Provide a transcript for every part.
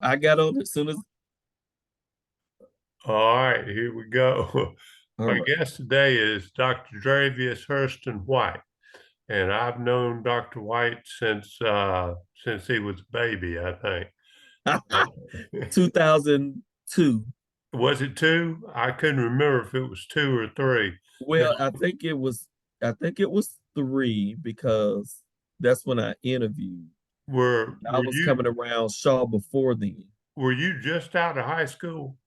I got on as soon as. All right, here we go. All My right. guest today is Dr. Dre Hurston-White, and I've known Dr. White since he was a baby, I think. Uh, 2002. was it two? I couldn't remember if it was two or three. Now, Well, I think it was three because that's when I interviewed. were I were was you coming around Shaw before then. were you just out of high school?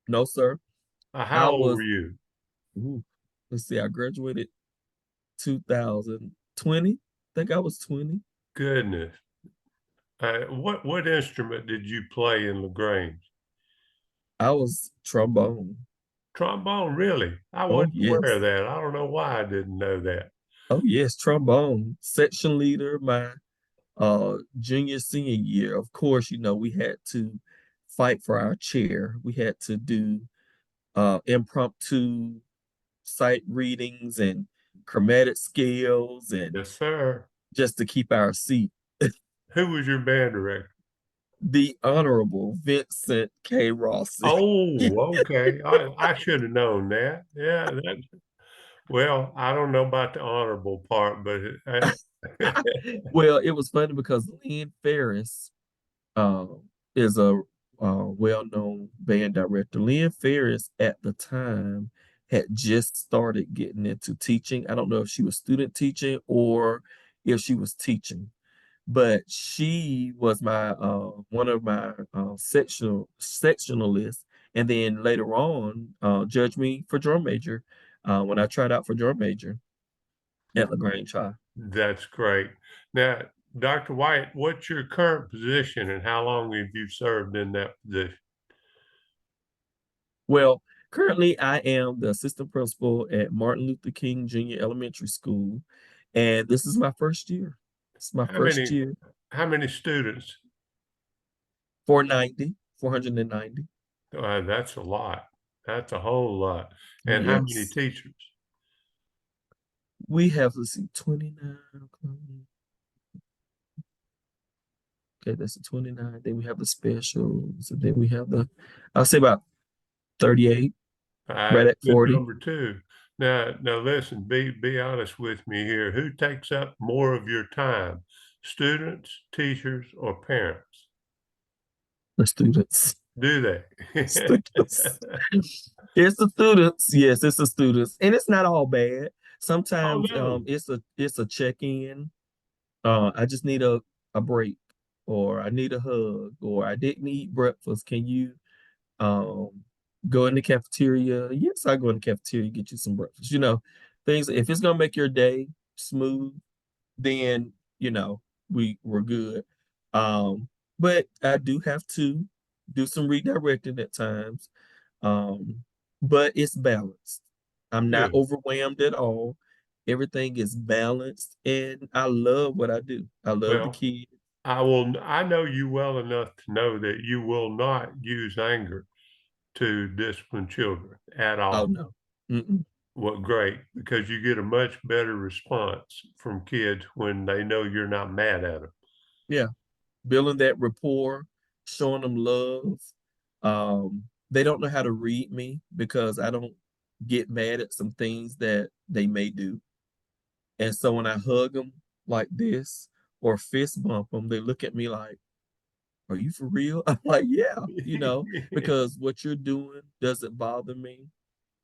No, sir. How I old were was, you? ooh, let's see, I graduated 2020. I think I was 20. Goodness. What instrument did you play in LaGrange? I was trombone. Trombone, really? I Oh, wasn't aware of yes. that. I don't know why I didn't know that. Oh, yes, trombone. Section leader, my junior, senior year. Of course, we had to fight for our chair. We had to do impromptu sight readings and chromatic scales and Yes, sir. just to keep our seat. Who was your band director? The Honorable Vincent K. Rossi. Oh, okay. I should have known that. Yeah, well, I don't know about the honorable part, but Well, it was funny because Lynn Ferris uh, is a well-known band director. Lynn Ferris at the time had just started getting into teaching. I don't know if she was student teaching or if she was teaching, but she was my one of my sectionalists, and then later on judged me for drum major when I tried out for drum major at LaGrange High. that's great. Now, Dr. White, what's your current position and how long have you served in that position? Well, currently I am the assistant principal at Martin Luther King Junior Elementary School, and this is my first year. It's my How first many year. how many students? 490. That's a lot. That's a whole lot. And how many Yes. teachers? We have, let's see, 29. Okay, that's the 29. Then we have the specials, and then we have I'll say about 38, right at Good 40. number two. Now listen, be honest with me here. Who takes up more of your time? Students, teachers, or parents? The students. Do they? Students. It's the students. Yes, it's the students. And it's not all bad. Oh Sometimes no. it's a check-in. I just need a break, or I need a hug, or I didn't eat breakfast. Can you um go in the cafeteria? Yes, I go in the cafeteria, get you some breakfast. Things, if it's gonna make your day smooth, then we're good. But I do have to do some redirecting at times. Um, but it's balanced. I'm not Good. overwhelmed at all. Everything is balanced, and I love what I do. I love the Well, kids. I know you well enough to know that you will not use anger to discipline children at Oh all. no. Mm-mm. Well, great, because you get a much better response from kids when they know you're not mad at them. Yeah, building that rapport, showing them love. They don't know how to read me because I don't get mad at some things that they may do. And so when I hug them like this or fist bump them, they look at me like, "Are you for real?" I'm like, "Yeah, because what you're doing doesn't bother me.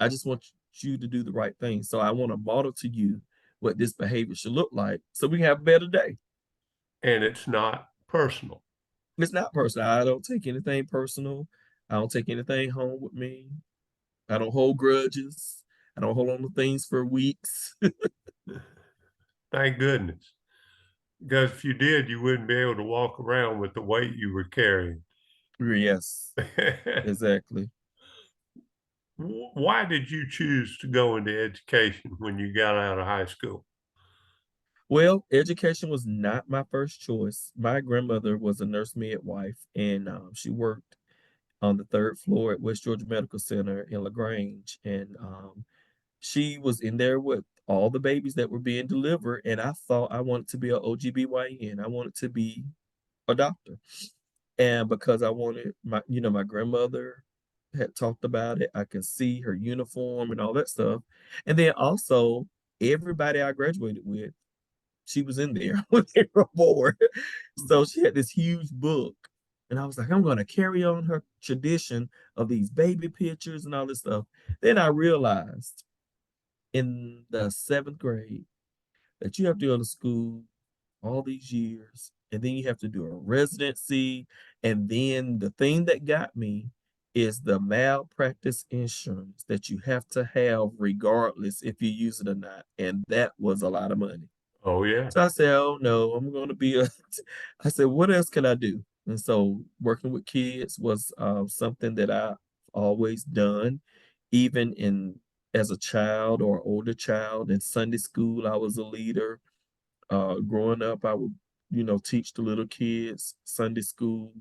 I just want you to do the right thing. So I want to model to you what this behavior should look like so we can have a better day." And it's not personal. It's not personal. I don't take anything personal. I don't take anything home with me. I don't hold grudges. I don't hold on to things for weeks. Thank goodness. Because if you did, you wouldn't be able to walk around with the weight you were carrying. Yes, exactly. Why did you choose to go into education when you got out of high school? Well, education was not my first choice. My grandmother was a nurse midwife, and she worked on the third floor at West Georgia Medical Center in LaGrange. And she was in there with all the babies that were being delivered. And I thought I wanted to be an OGBYN. I wanted to be a doctor. And because I wanted my grandmother had talked about it. I can see her uniform and all that stuff. And then also everybody I graduated with, she was in there when they were born. So she had this huge book. And I was like, I'm gonna carry on her tradition of these baby pictures and all this stuff. Then I realized in the seventh grade that you have to go to school all these years, and then you have to do a residency. And then the thing that got me is the malpractice insurance that you have to have regardless if you use it or not. And that was a lot of money. Oh, yeah. So I said, oh no, I'm going to be a, I said, what else can I do? And so working with kids was something that I've always done, even in as a child or older child in Sunday school, I was a leader. Growing up, I would, teach the little kids Sunday school.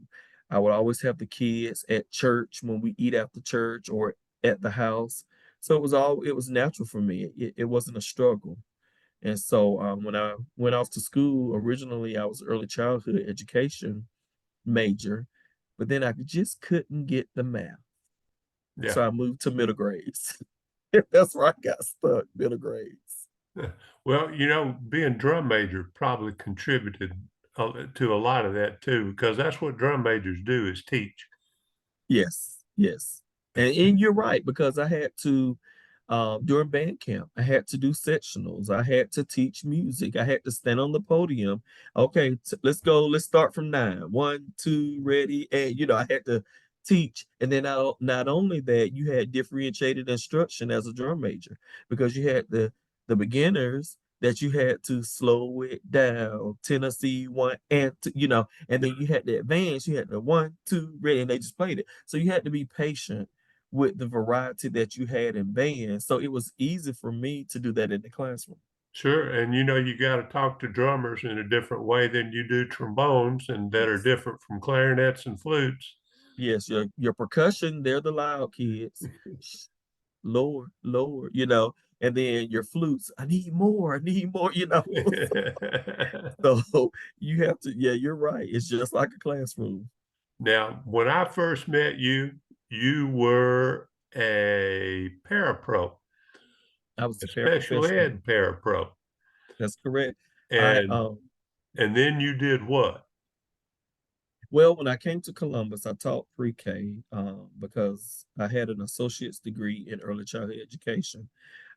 I would always have the kids at church when we eat after church or at the house. So it was natural for me. It wasn't a struggle. And so when I went off to school, originally I was early childhood education major, but then I just couldn't get the math. Yeah. So I moved to middle grades. That's where I got stuck, middle grades. Well, being drum major probably contributed to a lot of that too, because that's what drum majors do is teach. Yes, yes. And you're right, because I had to during band camp, I had to do sectionals. I had to teach music. I had to stand on the podium. Okay, let's go. Let's start from nine. One, two, ready. And I had to teach. And then not only that, you had differentiated instruction as a drum major because you had the beginners that you had to slow it down, Tennessee one and two, and then you had the advance, you had the one, two, ready, and they just played it. So you had to be patient with the variety that you had in band. So it was easy for me to do that in the classroom. Sure. And you got to talk to drummers in a different way than you do trombones and that are Yes. different from clarinets and flutes. Yes, your percussion, they're the loud kids. Lower, lower, and then your flutes, I need more, So you have to, yeah, you're right. It's just like a classroom. Now, when I first met you, you were a parapro, I was a a special paraprofessional. ed parapro. That's correct. I And and then you did what? Well, when I came to Columbus, I taught pre-K because I had an associate's degree in early childhood education.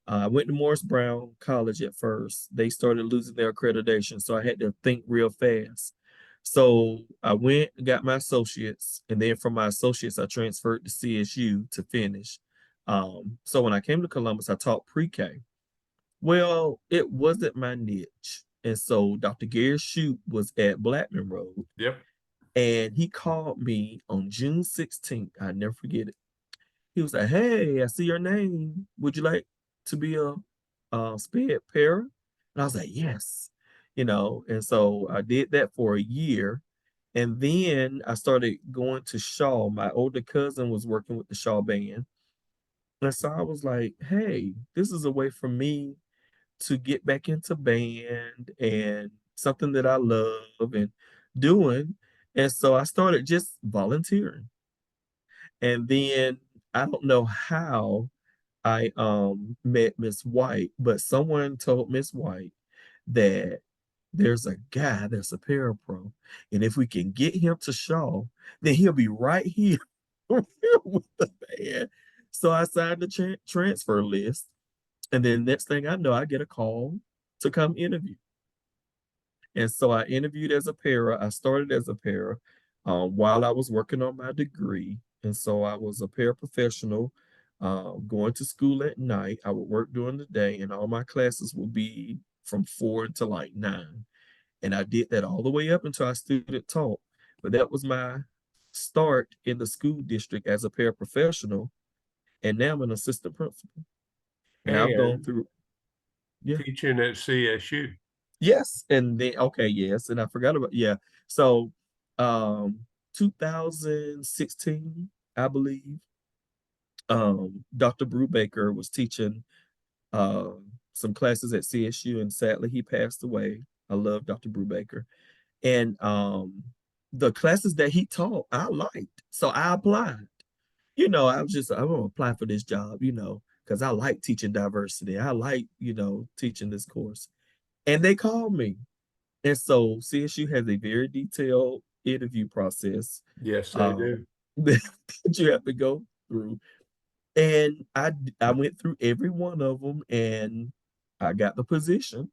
I went to Morris Brown College at first. They started losing their accreditation, so I had to think real fast. So I went and got my associates, and then from my associates, I transferred to CSU to finish. So when I came to Columbus, I taught pre-K. Well, it wasn't my niche. And so Dr. Gary Shute was at Blackman Road, Yep. and he called me on June 16th. I never forget it. He was like, hey, I see your name. Would you like to be a sped para? And I was like, yes. And so I did that for a year. And then I started going to Shaw. My older cousin was working with the Shaw band. And so I was like, hey, this is a way for me to get back into band and something that I love and doing. And so I started just volunteering. And then I don't know how I met Miss White, but someone told Miss White that there's a guy that's a parapro, and if we can get him to Shaw, then he'll be right here with the band. So I signed the transfer list, and then next thing I know, I get a call to come interview. And so I interviewed as a para. I started as a para while I was working on my degree. And so I was a paraprofessional going to school at night. I would work during the day, and all my classes would be from 4 to like 9. And I did that all the way up until I student taught. But that was my start in the school district as a paraprofessional. And now I'm an assistant principal. And I've gone And through, yeah. teaching at CSU. Yes, and then okay, yes, and I forgot about yeah. So, 2016, I believe, Dr. Brubaker was teaching some classes at CSU, and sadly he passed away. I love Dr. Brubaker, and the classes that he taught, I liked. So I applied. I was just, I'm gonna apply for this job, because I like teaching diversity. I like, teaching this course. And they called me. And so CSU has a very detailed interview process Yes, they um, do. that you have to go through. And I went through every one of them and I got the position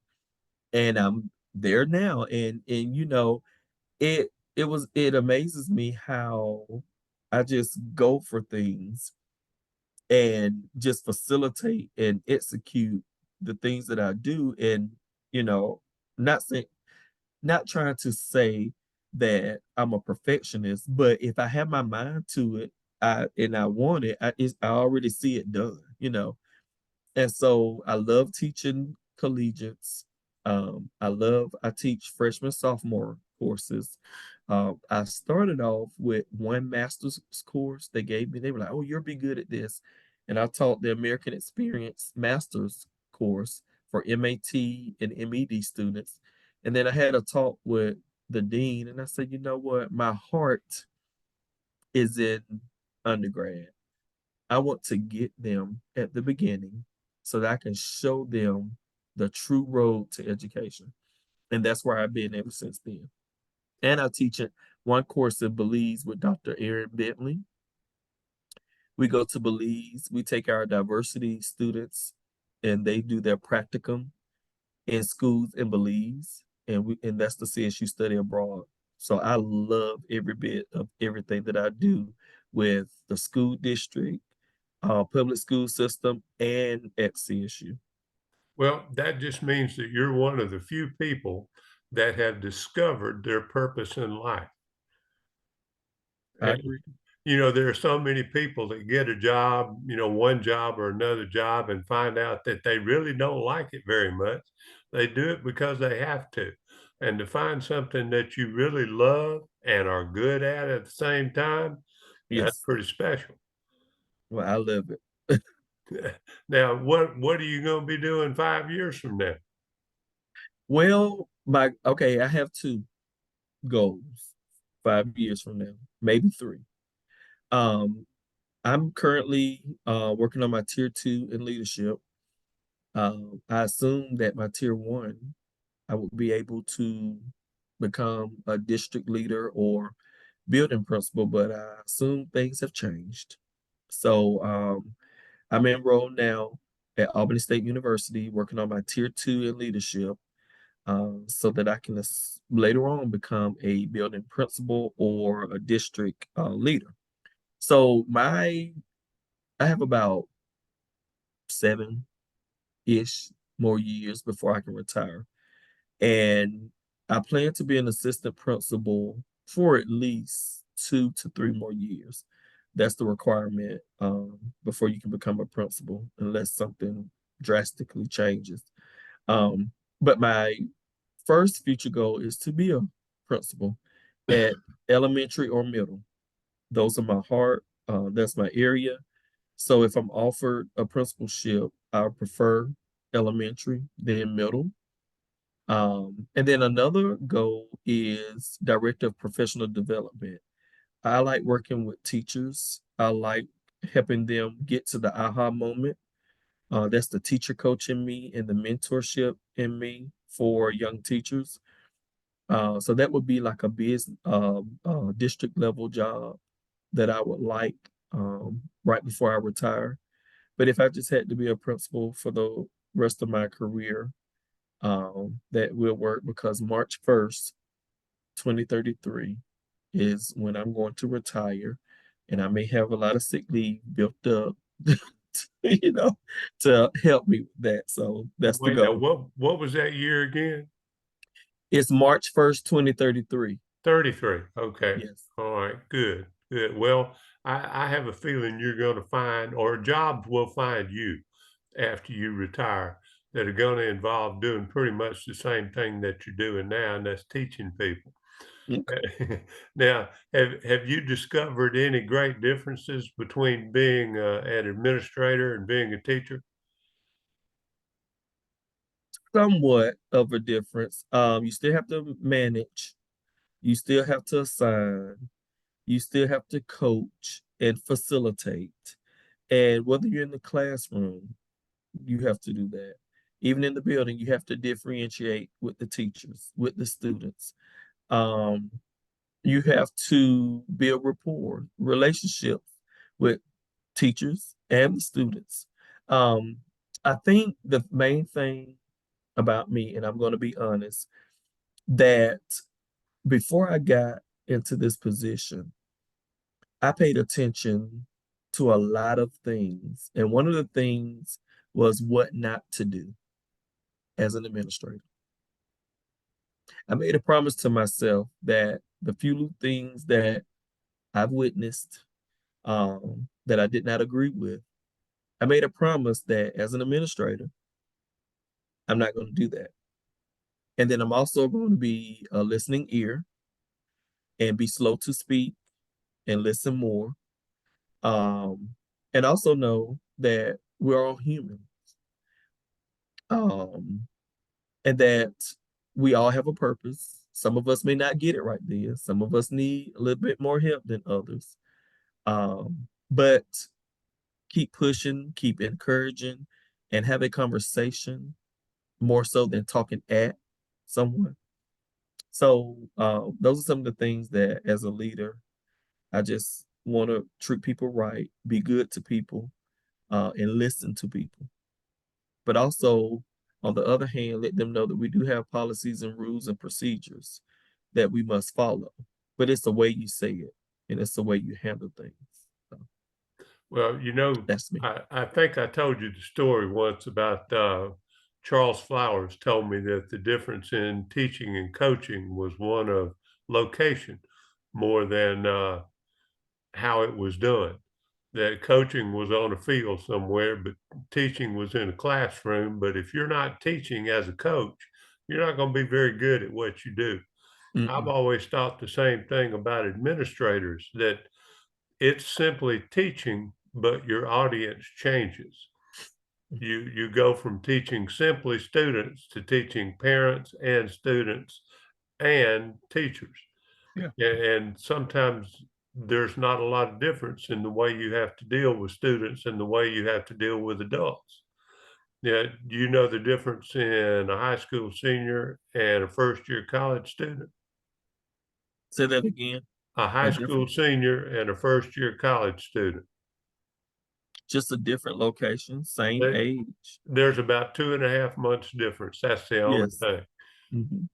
and I'm there now. And it amazes me how I just go for things and just facilitate and execute the things that I do. And, you know, not saying not trying to say that I'm a perfectionist, but if I have my mind to it, I want it, I already see it done. And so I love teaching collegiates. I teach freshman, sophomore courses. I started off with one master's course they gave me. They were like, oh, you'll be good at this. And I taught the American Experience master's course for MAT and MED students. And then I had a talk with the dean, and I said, you know what? My heart is in undergrad. I want to get them at the beginning so that I can show them the true road to education. And that's where I've been ever since then. And I teach it one course in Belize with Dr. Aaron Bentley. We go to Belize, we take our diversity students and they do their practicum in schools in Belize. And that's the CSU study abroad. So I love every bit of everything that I do with the school district, public school system, and at CSU. Well, that just means that you're one of the few people that have discovered their purpose in life. I And, agree. there are so many people that get a job, one job or another job and find out that they really don't like it very much. They do it because they have to. And to find something that you really love and are good at the same time, that's Yes. pretty special. Well, I love it. Now, what are you going to be doing 5 years from now? Well, I have two goals 5 years from now, maybe three. Um, I'm currently working on my tier two in leadership. I assume that my tier one, I will be able to become a district leader or building principal, but I assume things have changed. So I'm enrolled now at Albany State University, working on my tier two in leadership, so that I can later on become a building principal or a district leader. So I have about 7-ish more years before I can retire. And I plan to be an assistant principal for at least 2 to 3 more years. That's the requirement before you can become a principal, unless something drastically changes. But my first future goal is to be a principal at elementary or middle. Those are my heart. That's my area. So if I'm offered a principalship, I prefer elementary, then middle. And then another goal is director of professional development. I like working with teachers. I like helping them get to the aha moment. That's the teacher coach in me and the mentorship in me for young teachers. So that would be like a business district level job that I would like right before I retire. But if I just had to be a principal for the rest of my career, that will work because March 1st, 2033 is when I'm going to retire. And I may have a lot of sick leave built up, you know, to help me with that. So that's the Wait, now goal. what was that year again? It's March 1st, 2033. 33. Okay. Yes. All right. Good. Good. Well, I have a feeling you're going to find, or jobs will find you after you retire that are going to involve doing pretty much the same thing that you're doing now, and that's teaching people. Okay. Now, have you discovered any great differences between being an administrator and being a teacher? Somewhat of a difference. You still have to manage. You still have to assign, you still have to coach and facilitate. And whether you're in the classroom, you have to do that. Even in the building, you have to differentiate with the teachers, with the students. Um, you have to build rapport, relationships with teachers and the students. Um, I think the main thing about me, and I'm going to be honest, that before I got into this position, I paid attention to a lot of things. And one of the things was what not to do as an administrator. I made a promise to myself that the few things that I've witnessed that I did not agree with, I made a promise that as an administrator, I'm not going to do that. And then I'm also going to be a listening ear and be slow to speak and listen more. Um, and also know that we're all human, um, and that we all have a purpose. Some of us may not get it right then. Some of us need a little bit more help than others. But keep pushing, keep encouraging, and have a conversation more so than talking at someone. So those are some of the things that as a leader, I just want to treat people right, be good to people, and listen to people. But also, on the other hand, let them know that we do have policies and rules and procedures that we must follow. But it's the way you say it, and it's the way you handle things. So Well, that's me. I think I told you the story once about Charles Flowers told me that the difference in teaching and coaching was one of location more than how it was done. That coaching was on a field somewhere, but teaching was in a classroom. But if you're not teaching as a coach, you're not going to be very good at what you do. I've Mm-mm. always thought the same thing about administrators, that it's simply teaching, but your audience changes. You go from teaching simply students to teaching parents and students and teachers. Yeah. And sometimes there's not a lot of difference in the way you have to deal with students and the way you have to deal with adults. Yeah, do you know the difference in a high school senior and a first year college student? Say that again. A high A school different, senior and a first year college student. just a different location, same They, age. there's about 2.5 months difference. That's the only Yes. thing. Hmm.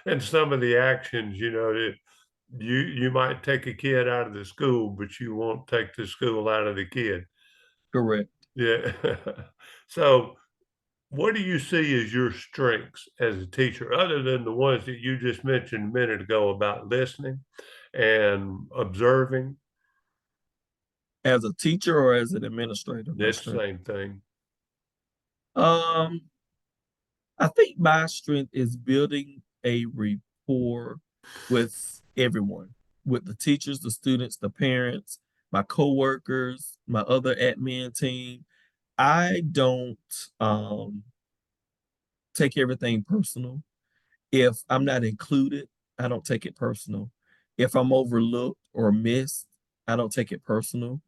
And some of the actions, you might take a kid out of the school, but you won't take the school out of the kid. Correct. Yeah. So, what do you see as your strengths as a teacher, other than the ones that you just mentioned a minute ago about listening and observing? As a teacher or as an administrator, my That's the strength. same thing. Um, I think my strength is building a rapport with everyone, with the teachers, the students, the parents, my coworkers, my other admin team. I don't um, take everything personal. If I'm not included, I don't take it personal. If I'm overlooked or missed, I don't take it personal.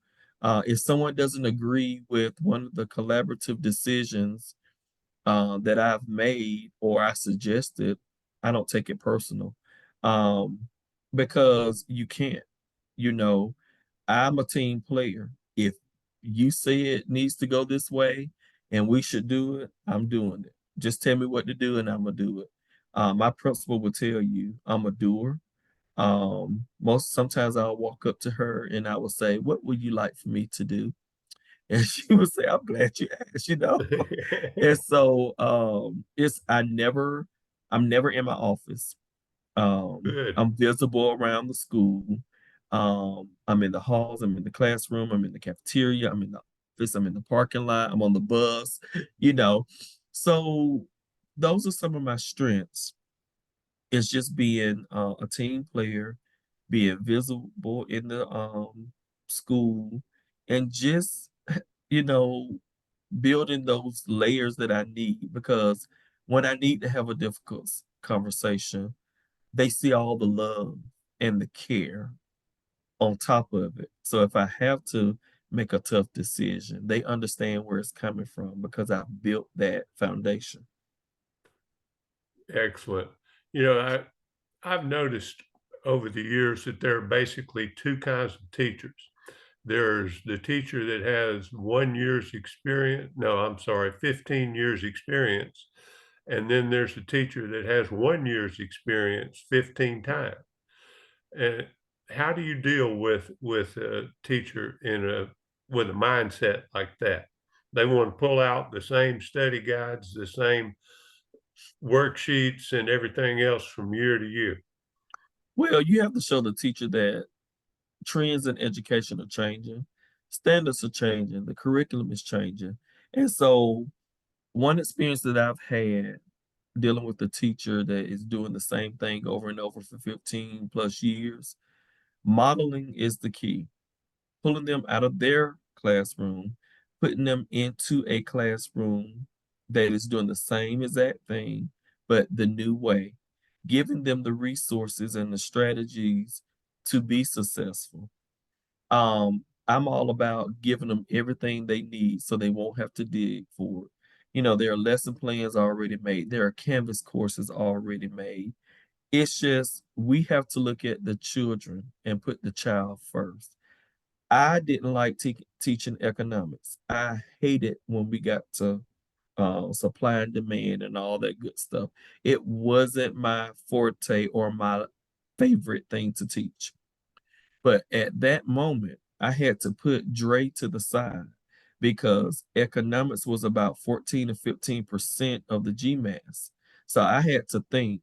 If someone doesn't agree with one of the collaborative decisions that I've made or I suggested, I don't take it personal, um, because you can't. You know, I'm a team player. If you say it needs to go this way and we should do it, I'm doing it. Just tell me what to do and I'm gonna do it. My principal will tell you I'm a doer. Most sometimes I'll walk up to her and I will say, "What would you like for me to do?" And she would say, "I'm glad you asked," you know. And so I'm never in my office. Good. I'm visible around the school. I'm in the halls, I'm in the classroom, I'm in the cafeteria, I'm in the office, I'm in the parking lot, I'm on the bus, you know. So those are some of my strengths. It's just being a team player, being visible in the school, and just you know building those layers that I need because when I need to have a difficult conversation, they see all the love and the care on top of it. So if I have to make a tough decision, they understand where it's coming from because I've built that foundation. Excellent. You know, I've noticed over the years that there are basically two kinds of teachers. There's the teacher that has 1 year's experience. No, I'm sorry, 15 years experience. And then there's a teacher that has 1 year's experience 15 times. And how do you deal with a teacher in a with a mindset like that? They want to pull out the same study guides, the same worksheets and everything else from year to year. Well, you have to show the teacher that trends in education are changing, standards are changing, the curriculum is changing. And so, one experience that I've had dealing with a teacher that is doing the same thing over and over for 15 plus years, modeling is the key. Pulling them out of their classroom, putting them into a classroom that is doing the same exact thing, but the new way, giving them the resources and the strategies to be successful. I'm all about giving them everything they need so they won't have to dig for it. You know, there are lesson plans already made, there are Canvas courses already made. It's just we have to look at the children and put the child first. I didn't like teaching economics. I hated when we got to supply and demand and all that good stuff. It wasn't my forte or my favorite thing to teach. But at that moment, I had to put Dre to the side because economics was about 14 to 15% of the GMAS. So I had to think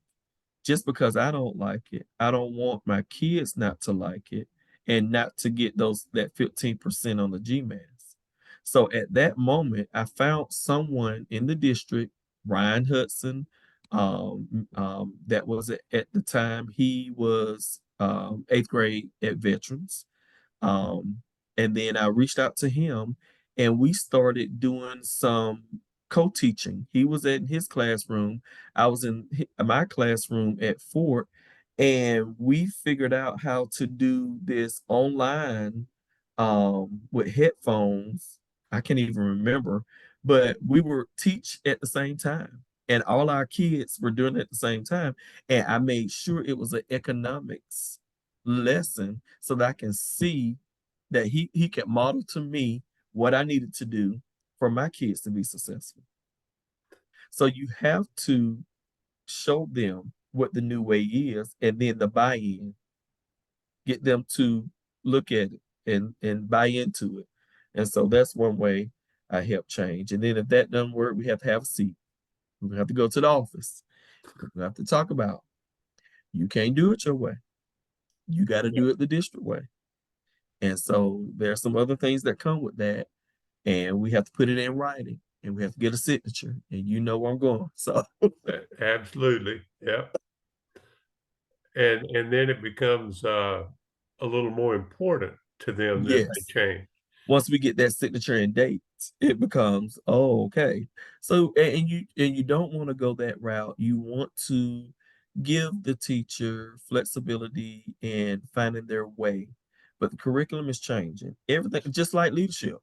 just because I don't like it, I don't want my kids not to like it and not to get those that 15% on the GMAS. So at that moment, I found someone in the district, Ryan Hudson, that was at the time he was eighth grade at Veterans. Um, and then I reached out to him and we started doing some co-teaching. He was in his classroom. I was in my classroom at Fort, and we figured out how to do this online with headphones. I can't even remember, but we were teach at the same time. And all our kids were doing it at the same time. And I made sure it was an economics lesson so that I can see that he can model to me what I needed to do for my kids to be successful. So you have to show them what the new way is and then the buy-in, get them to look at it and buy into it. And so that's one way I help change. And then if that doesn't work, we have to have a seat. We have to go to the office. We have to talk about you can't do it your way. You got to Yeah. do it the district way. And so there's some other things that come with that. And we have to put it in writing and we have to get a signature. And you know where I'm going. So Absolutely. Yeah. And then it becomes a little more important to them that they yes, change. once we get that signature and dates, it becomes, oh, okay. So and you don't want to go that route. You want to give the teacher flexibility and finding their way. But the curriculum is changing. Everything just like leadership.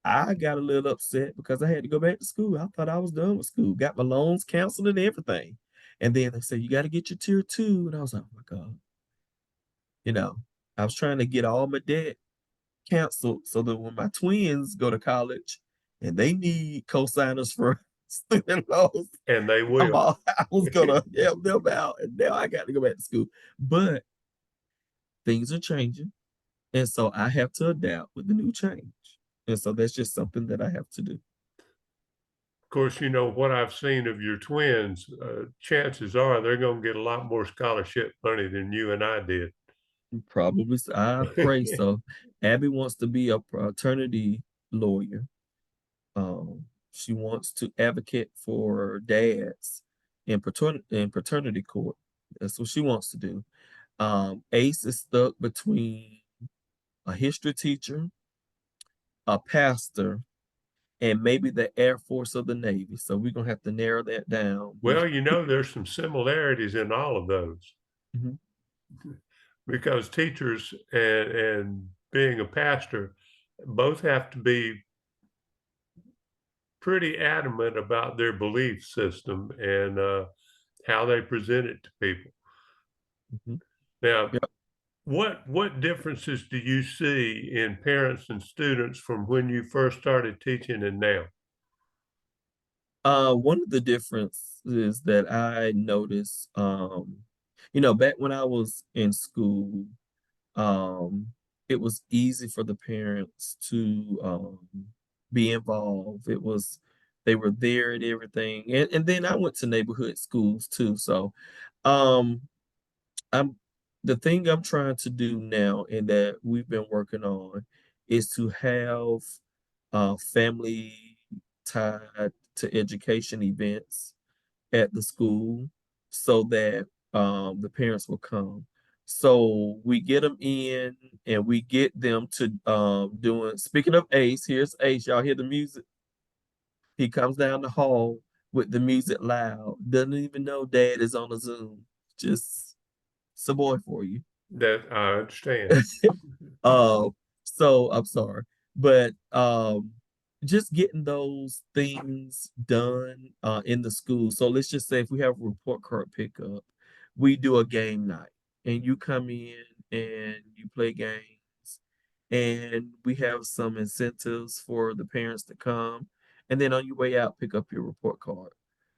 I got a little upset because I had to go back to school. I thought I was done with school, got my loans canceled and everything. And then they said, you got to get your tier two. And I was like, oh my God, you know, I was trying to get all my debt canceled so that when my twins go to college and they need co-signers for student loans, And they I'm will. all, I was gonna help them out. And now I got to go back to school. But things are changing. And so I have to adapt with the new change. And so that's just something that I have to do. Of course, you know, what I've seen of your twins, chances are they're gonna get a lot more scholarship money than you and I did. Probably, I pray so. Abby wants to be a fraternity lawyer. She wants to advocate for dads in paternity court. That's what she wants to do. Ace is stuck between a history teacher, a pastor, and maybe the Air Force or the Navy. So we're gonna have to narrow that down. Well, there's some similarities in all of those Mhm. because teachers and being a pastor both have to be pretty adamant about their belief system and how they present it to people. Mhm. Now, Yep. what differences do you see in parents and students from when you first started teaching and now? One of the differences that I noticed, back when I was in school, um, it was easy for the parents to be involved. They were there at everything, and then I went to neighborhood schools too. So, um, I'm the thing I'm trying to do now, and that we've been working on, is to have family tied to education events at the school so that the parents will come. So we get them in and we get them to doing, speaking of Ace, here's Ace. Y'all hear the music? He comes down the hall with the music loud. Doesn't even know dad is on a Zoom. Just it's a boy for you. That I understand. Uh, so I'm sorry, but just getting those things done in the school. So let's just say if we have a report card pickup, we do a game night, and you come in and you play games, and we have some incentives for the parents to come, and then on your way out, pick up your report card.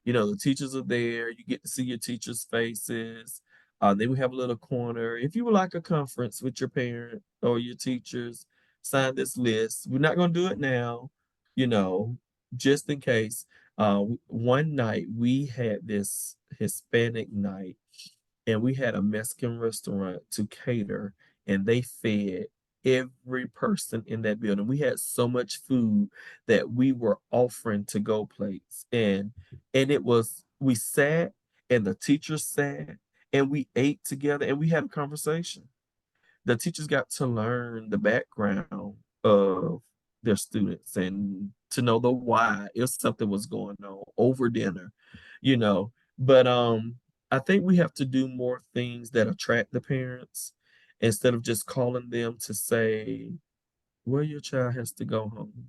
The teachers are there. You get to see your teachers' faces. Then we have a little corner. If you would like a conference with your parent or your teachers, sign this list. We're not going to do it now, you know, just in case. One night we had this Hispanic night, and we had a Mexican restaurant to cater, and they fed every person in that building. We had so much food that we were offering to go plates, and it was we sat and the teachers sat and we ate together and we had a conversation. The teachers got to learn the background of their students and to know the why if something was going on over dinner, you know. But I think we have to do more things that attract the parents instead of just calling them to say, well, your child has to go home.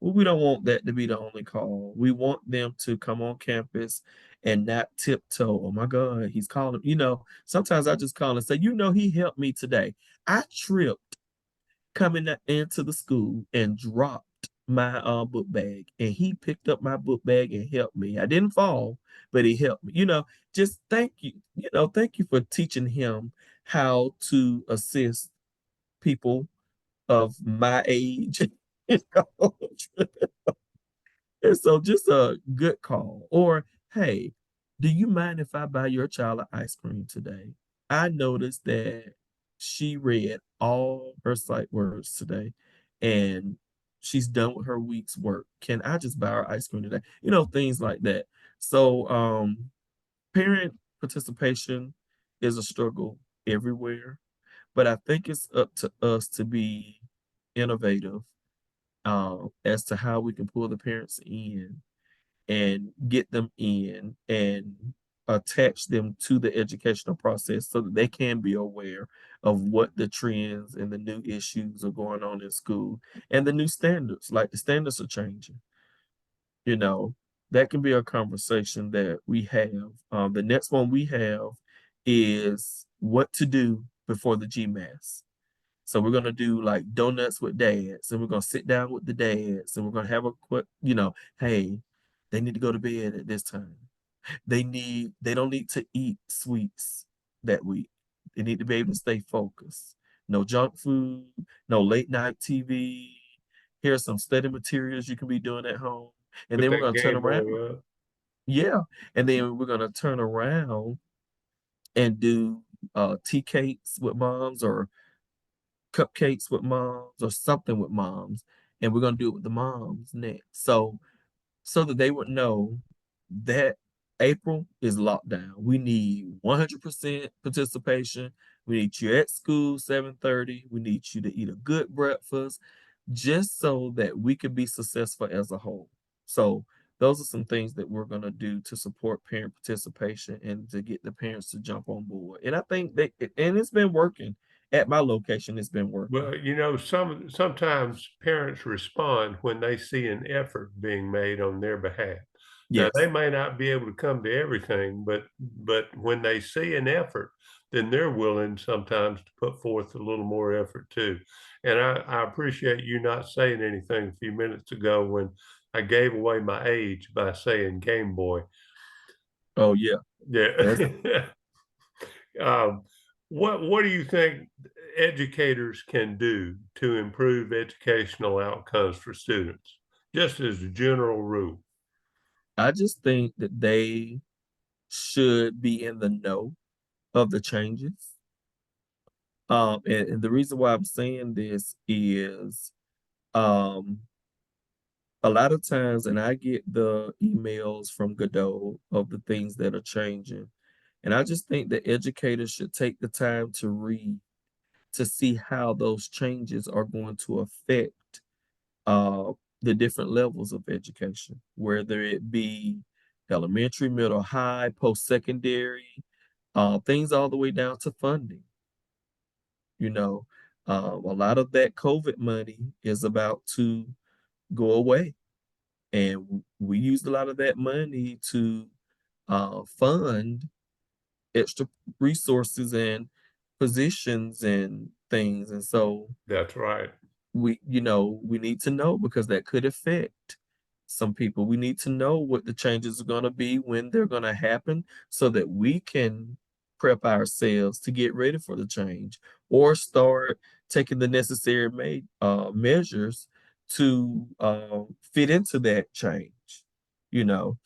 Well, we don't want that to be the only call. We want them to come on campus and not tiptoe. Oh my God, he's calling. Sometimes I just call and say, he helped me today. I tripped coming into the school and dropped my book bag, and he picked up my book bag and helped me. I didn't fall, but he helped me. Just thank you. Thank you for teaching him how to assist people of my age. you know? And so just a good call. Or, hey, do you mind if I buy your child an ice cream today? I noticed that she read all her sight words today, and she's done with her week's work. Can I just buy her ice cream today? Things like that. So parent participation is a struggle everywhere, but I think it's up to us to be innovative as to how we can pull the parents in and get them in and attach them to the educational process so that they can be aware of what the trends and the new issues are going on in school and the new standards. Like the standards are changing. You know, that can be a conversation that we have. The next one we have is what to do before the GMAS. So we're gonna do like donuts with dads, and we're gonna sit down with the dads, and we're gonna have a quick, hey, they need to go to bed at this time. They don't need to eat sweets that week. They need to be able to stay focused. No junk food, no late night TV. Here's some study materials you can be doing at home. And Put then we're that gonna turn Game around. Boy up. Yeah. And then we're gonna turn around and do tea cakes with moms or cupcakes with moms or something with moms, and we're gonna do it with the moms next. So that they would know that April is lockdown. We need 100% participation. We need you at school 7:30. We need you to eat a good breakfast. just so that we could be successful as a whole. So those are some things that we're going to do to support parent participation and to get the parents to jump on board. And I think that, and it's been working at my location. It's been working. Well, sometimes parents respond when they see an effort being made on their behalf. Now, they Yes. may not be able to come to everything, but when they see an effort, then they're willing sometimes to put forth a little more effort too. And I appreciate you not saying anything a few minutes ago when I gave away my age by saying Game Boy. Oh yeah. That's Yeah. Um, what do you think educators can do to improve educational outcomes for students? Just as a general rule. I just think that they should be in the know of the changes. And the reason why I'm saying this is um a lot of times, and I get the emails from Godot of the things that are changing. And I just think that educators should take the time to read to see how those changes are going to affect uh, the different levels of education, whether it be elementary, middle, high, post-secondary, things all the way down to funding. You know, a lot of that COVID money is about to go away. And we used a lot of that money to fund extra resources and positions and things. And so That's right. we need to know because that could affect some people. We need to know what the changes are going to be, when they're going to happen, so that we can prep ourselves to get ready for the change or start taking the necessary measures to fit into that change. You know,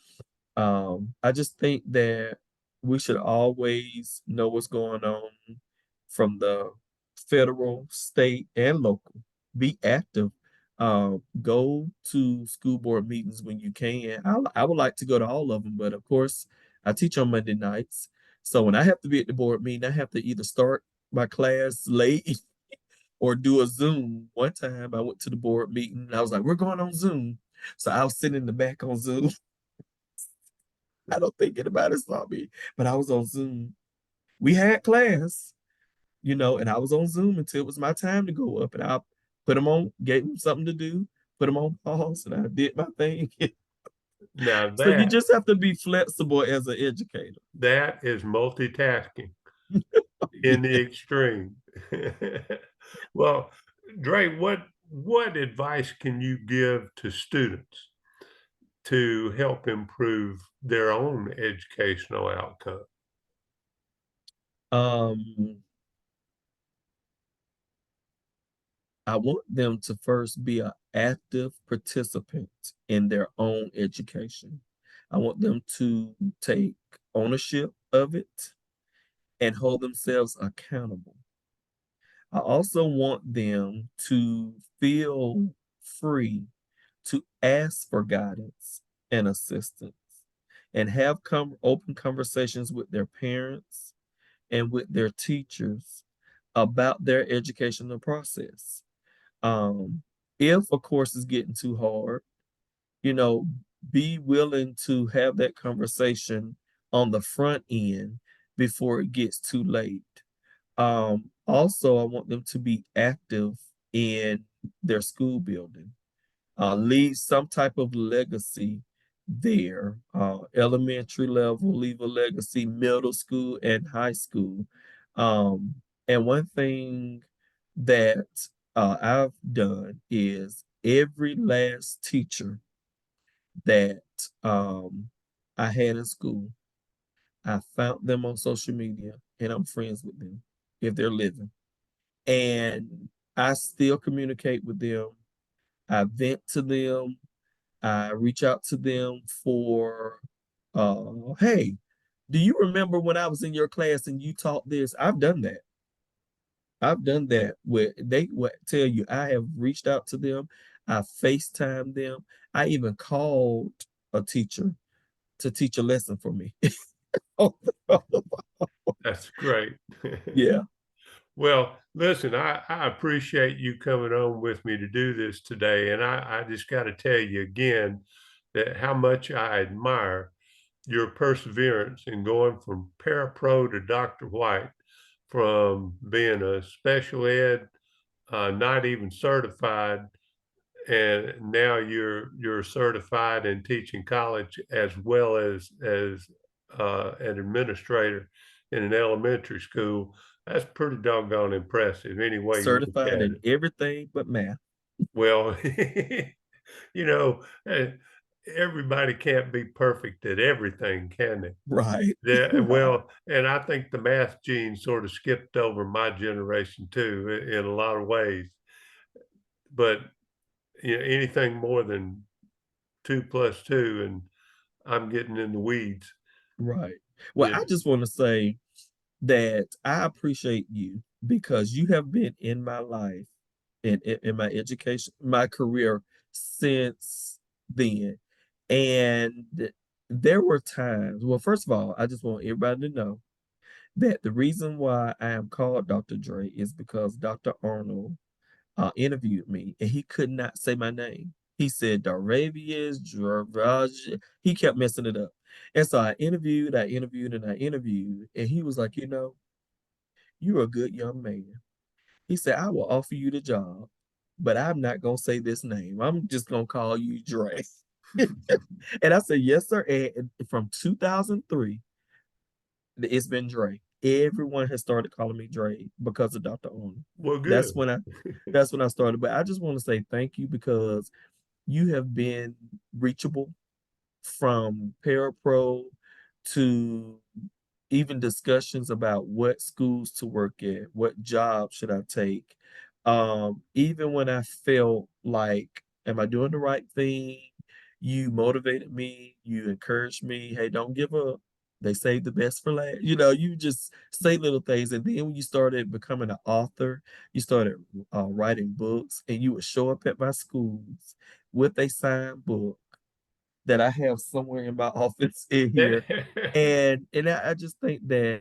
I just think that we should always know what's going on from the federal, state, and local. Be active. Go to school board meetings when you can. I would like to go to all of them, but of course, I teach on Monday nights. So when I have to be at the board meeting, I have to either start my class late or do a Zoom. One time I went to the board meeting and I was like, we're going on Zoom. So I was sitting in the back on Zoom. I don't think anybody saw me, but I was on Zoom. We had class, and I was on Zoom until it was my time to go up, and I put them on, gave them something to do, put them on pause, and I did my thing. Now So you that just have to be flexible as an educator. that is multitasking in the Yeah. extreme. Well, Dre, what advice can you give to students to help improve their own educational outcome? Um, I want them to first be an active participant in their own education. I want them to take ownership of it and hold themselves accountable. I also want them to feel free to ask for guidance and assistance and have open conversations with their parents and with their teachers about their educational process. Um, if a course is getting too hard, you know, be willing to have that conversation on the front end before it gets too late. Also, I want them to be active in their school building, leave some type of legacy there. Elementary level, leave a legacy, middle school and high school. Um, and one thing that I've done is every last teacher that I had in school, I found them on social media and I'm friends with them if they're living. And I still communicate with them. I vent to them. I reach out to them for, hey, do you remember when I was in your class and you taught this? I've done that. I've done that where they would tell you I have reached out to them. I FaceTimed them. I even called a teacher to teach a lesson for me. That's great. Yeah. Well, listen, I appreciate you coming on with me to do this today. And I just got to tell you again that how much I admire your perseverance in going from parapro to Dr. White, from being a special ed, not even certified, and now you're certified in teaching college as well as an administrator in an elementary school. That's pretty doggone impressive any way you look Certified at in it. everything but math. Well, you know, everybody can't be perfect at everything, can they? Right. Yeah, Right. well, and I think the math gene sort of skipped over my generation too in a lot of ways. But anything more than 2 plus 2, and I'm getting in the weeds. Right. Well, Yeah. I just want to say that I appreciate you because you have been in my life and in my education, my career since then. And there were times, well, first of all, I just want everybody to know that the reason why I am called Dr. Dre is because Dr. Arnold interviewed me and he could not say my name. He said Daravius, Dravaj. He kept messing it up. And so and I interviewed, and he was like, you're a good young man. He said, I will offer you the job, but I'm not gonna say this name. I'm just gonna call you Dre. And I said, yes, sir. And from 2003, it's been Dre. Everyone has started calling me Dre because of Dr. Arnold. Well, That's good. when I that's when I started. But I just want to say thank you because you have been reachable from parapro to even discussions about what schools to work at, what job should I take. Even when I felt like, am I doing the right thing? You motivated me, you encouraged me, hey, don't give up. They save the best for last. You just say little things. And then when you started becoming an author, you started writing books, and you would show up at my schools with a signed book that I have somewhere in my office in here. And I just think that